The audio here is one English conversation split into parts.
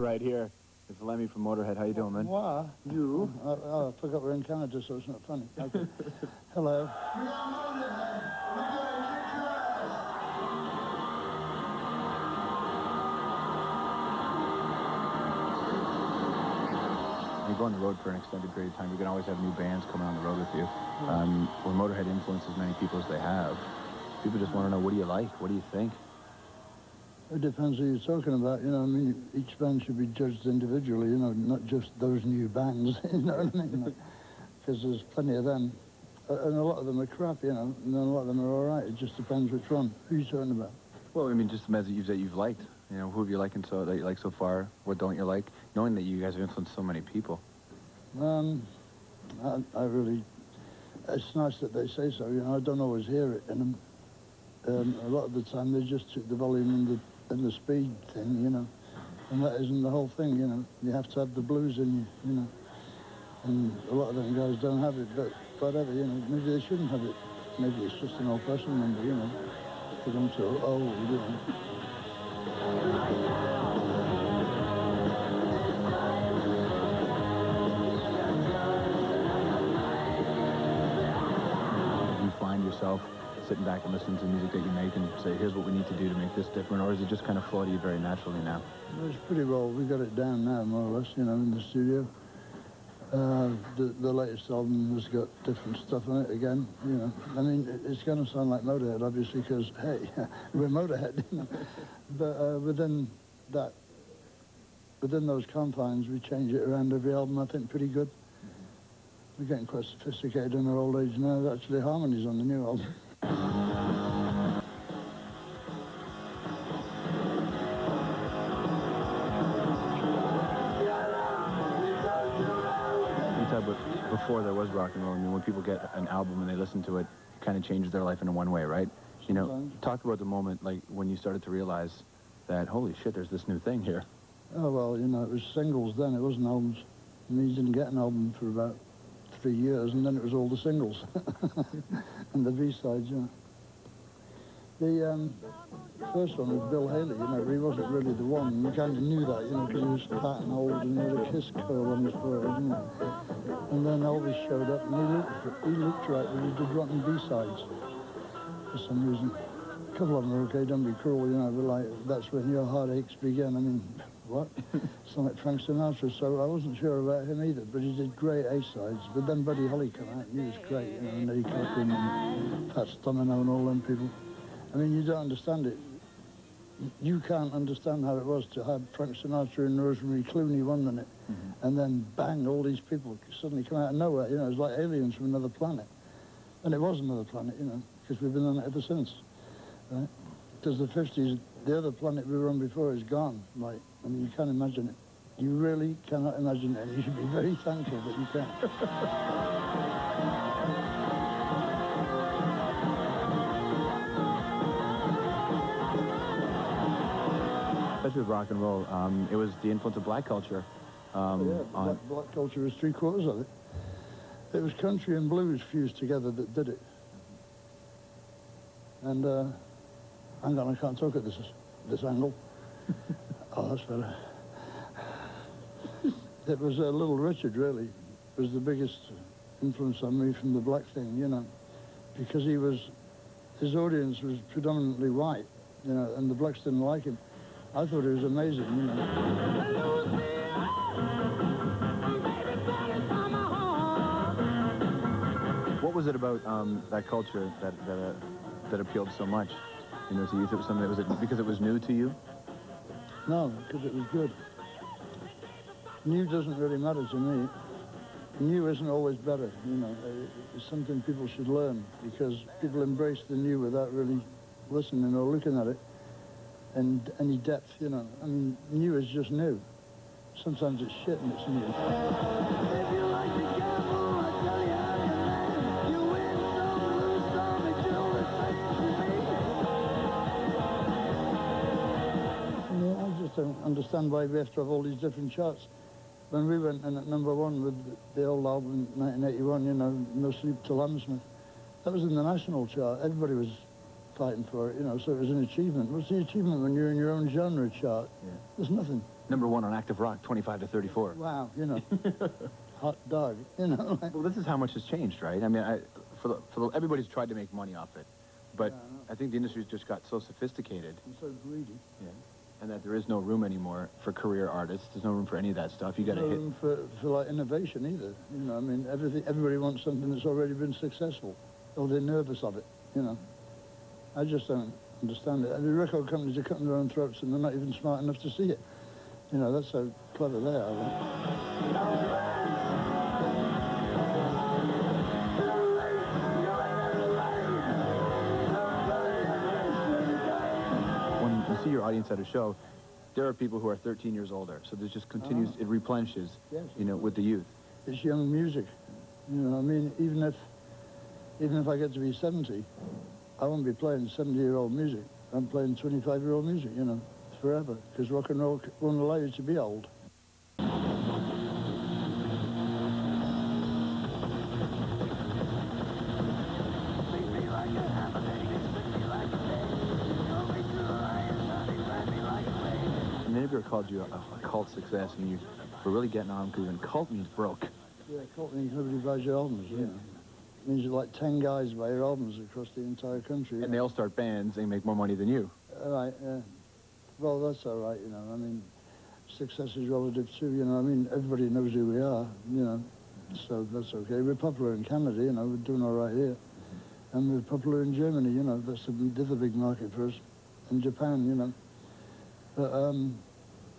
right here. It's Lemmy from Motorhead. How you doing, man? Wow. You? I forgot we're in Canada, so it's not funny. Okay. Hello. We are Motorhead. We're gonna kick your ass. You go on the road for an extended period of time, you can always have new bands coming on the road with you. When Motorhead influences many people as they have, people just want to know, what do you like? What do you think? It depends who you're talking about, you know. I mean, each band should be judged individually, you know, not just those new bands, you know what I mean? Because there's plenty of them, and a lot of them are crap, you know, and then a lot of them are all right. It just depends which one. Who are you talking about? Well, I mean, just the messages that you've liked. You know, who have you liked that you like so far? What don't you like? Knowing that you guys have influenced so many people. I really, it's nice that they say so, you know. I don't always hear it in them. A lot of the time they just took the volume and the speed thing, you know, and that isn't the whole thing, you know. You have to have the blues in you, you know, and a lot of them guys don't have it, but whatever, you know, maybe they shouldn't have it. Maybe it's just an old-fashioned number, you know, because I'm so old, you know. Do you find yourself sitting back and listening to the music that you make and say, here's what we need to do to make this different, or is it just kind of flow to you very naturally now? It's pretty well, we got it down now, more or less, you know, in the studio. The latest album has got different stuff on it again, you know. I mean, it's going to sound like Motorhead, obviously, because, hey, we're Motorhead, you know. But within those confines, we change it around every album, I think, pretty good. We're getting quite sophisticated in our old age now. There's actually harmonies on the new album. But before there was rock and roll, I mean, when people get an album and they listen to it, it kind of changes their life in one way, right? You know, talk about the moment, like, when you started to realize that, holy shit, there's this new thing here. Oh, well, you know, it was singles then, it wasn't albums. I mean, you didn't get an album for about 3 years, and then it was all the singles. And the B-sides, you know. The first one was Bill Haley, you know, he wasn't really the one, and you kind of knew that, you know, because he was fat and old and he had a kiss curl on his forehead, you know. And then Elvis showed up, and he looked right, but he did rotten B-sides for some reason. A couple of them were okay, don't be cruel, you know, but like, that's when your heartaches began. I mean, what? It's like Frank Sinatra, so I wasn't sure about him either, but he did great A-sides. But then Buddy Holly came out, and he was great, you know, and Eddie Cochran and Pat Domino and all them people. I mean, you don't understand it. You can't understand how it was to have Frank Sinatra and Rosemary Clooney 1 minute, and then bang, all these people suddenly come out of nowhere. You know, it was like aliens from another planet. And it was another planet, you know, because we've been on it ever since, right? Because the 50s, the other planet we were on before is gone. Like, I mean, you can't imagine it. You really cannot imagine it, and you should be very thankful that you can. Especially with rock and roll, it was the influence of black culture. Black culture was 3/4 of it. It was country and blues fused together that did it. And, hang on, I can't talk at this angle. Oh, that's better. It was Little Richard, really, was the biggest influence on me from the black thing, you know, because his audience was predominantly white, you know, and the blacks didn't like him. I thought it was amazing, you know. What was it about that culture that appealed so much? You know, to you, it was something. Was it because it was new to you? No, because it was good. New doesn't really matter to me. New isn't always better, you know. It's something people should learn, because people embrace the new without really listening or looking at it. And any depth, you know. I mean, new is just new. Sometimes it's shit and it's new. If you like to gamble, I tell you how you land. You win some, lose some, it's your responsibility. I just don't understand why we have to have all these different charts. When we went in at #1 with the old album, 1981, you know, No Sleep Till Hammersmith, that was in the national chart. Everybody was fighting for it, you know, so it was an achievement. What's the achievement when you're in your own genre chart? Yeah. There's nothing. #1 on Active Rock, 25 to 34. Wow, you know, hot dog, you know. Like, Well, this is how much has changed, right? I mean, everybody's tried to make money off it, but Yeah, I know. I think the industry's just got so sophisticated. I'm so greedy. Yeah. And that there is no room anymore for career artists. There's no room for any of that stuff. You got to No hit. room for like innovation either. You know, I mean, everybody wants something that's already been successful, or they're nervous of it. You know, I just don't understand it. The record companies are cutting their own throats, and they're not even smart enough to see it. You know, that's how clever they are. When you see your audience at a show, there are people who are 13 years older. So there's just continues, it replenishes, Yes. you know, with the youth. It's young music. You know, I mean, even if I get to be 70, I won't be playing 70-year-old music. I'm playing 25-year-old music, you know, forever, because rock and roll won't allow you to be old. And then if called you a cult success, and you were really getting on because even cult means broke. Yeah, cult means nobody buys your albums, you know. It means like 10 guys buy your albums across the entire country. And they all start bands, they make more money than you. All right, yeah. Well, that's all right, you know. I mean, success is relative too, you know. I mean, everybody knows who we are, you know. So that's okay. We're popular in Canada, you know. We're doing all right here. And we're popular in Germany, you know. That's the other big market for us. In Japan, you know. But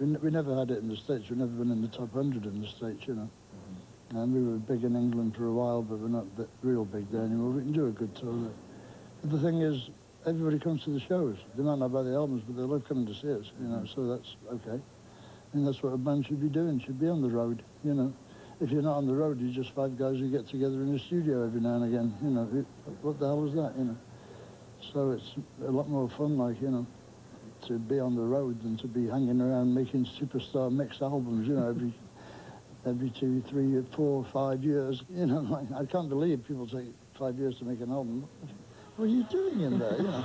we never had it in the States. We've never been in the top 100 in the States, you know. And we were big in England for a while, but we're not real big there anymore. We can do a good tour there. But the thing is, everybody comes to the shows. They might not buy the albums, but they love coming to see us, you know, so that's okay. And that's what a band should be doing, should be on the road, you know. If you're not on the road, you're just 5 guys who get together in the studio every now and again, you know. What the hell is that, you know? So it's a lot more fun, like, you know, to be on the road than to be hanging around making superstar mix albums, you know, every 2, 3, 4, 5 years, you know. Like, I can't believe people take 5 years to make an album. What are you doing in there, you know?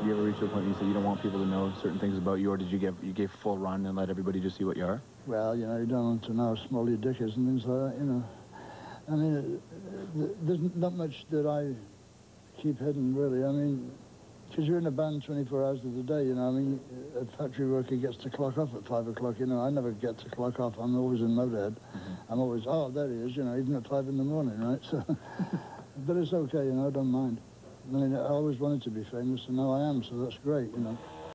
Do you ever reach a point where you say you don't want people to know certain things about you, or did you gave full run and let everybody just see what you are? Well, you know, you don't want to know how small your dick is and things like that, you know. I mean, there's not much that I keep hidden, really. I mean, because you're in a band 24 hours of the day, you know. I mean, a factory worker gets to clock off at 5 o'clock, you know. I never get to clock off. I'm always in Motorhead. I'm always, oh, there he is, you know, even at 5 in the morning, right? So, but it's okay, you know, I don't mind. I mean, I always wanted to be famous, and now I am, so that's great, you know.